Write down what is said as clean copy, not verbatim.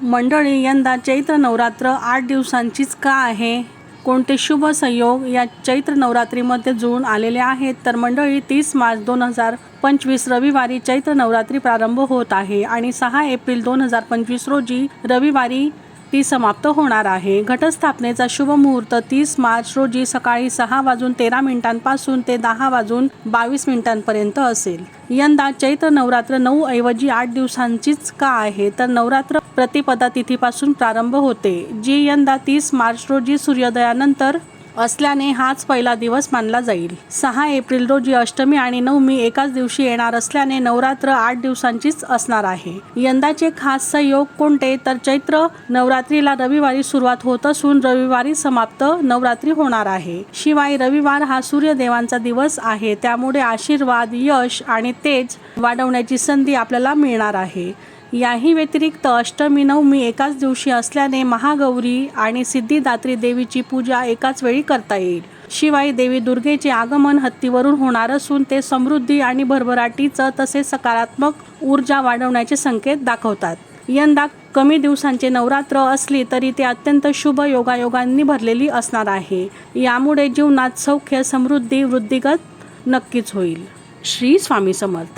मंडळी, यंदा चैत्र नवरात्र 8 दिवसांचीच का आहे? कोणते शुभ संयोग या चैत्र नवरात्रीमध्ये जुळून आलेले आहेत? तर मंडळी, 30 मार्च 2025 रविवारी चैत्र नवरात्री प्रारंभ होत आहे आणि 6 एप्रिल 2025 रोजी रविवारी ती समाप्त होणार आहे. घटस्थापनेचा शुभ मुहूर्त 30 मार्च रोजी सकाळी 6:13 पासून ते 10:22 असेल. यंदा चैत्र नवरात्र 9 ऐवजी 8 दिवसांचीच का आहे? तर नवरात्र प्रतिपदा तिथीपासून प्रारंभ होते, जी यंदा 30 मार्च रोजी सूर्योदयानंतर असल्याने हाच पहिला दिवस मानला जाईल. 6 एप्रिल रोजी अष्टमी आणि नवमी एकाच दिवशी येणार असल्याने नवरात्र 8 दिवसांचीच असणार आहे. यंदाचे खास संयोग कोणते? तर चैत्र नवरात्रीला रविवारी सुरुवात होत असून रविवारी समाप्त नवरात्री होणार आहे. शिवाय रविवार हा सूर्यदेवांचा दिवस आहे, त्यामुळे आशीर्वाद, यश आणि तेज वाढवण्याची संधी आपल्याला मिळणार आहे. याही व्यतिरिक्त अष्टमी नवमी एकाच दिवशी असल्याने महागौरी आणि सिद्धिदात्री देवीची पूजा एकाच वेळी करता येईल. शिवाय देवी दुर्गेचे आगमन हत्तीवरून होणार असून ते समृद्धी आणि भरभराटीचं तसेच सकारात्मक ऊर्जा वाढवण्याचे संकेत दाखवतात. यंदा कमी दिवसांचे नवरात्र असली तरी ते अत्यंत शुभ योगायोगांनी भरलेली असणार आहे. यामुळे जीवनात सौख्य, समृद्धी, वृद्धिगत नक्कीच होईल. श्री स्वामी समर्थ.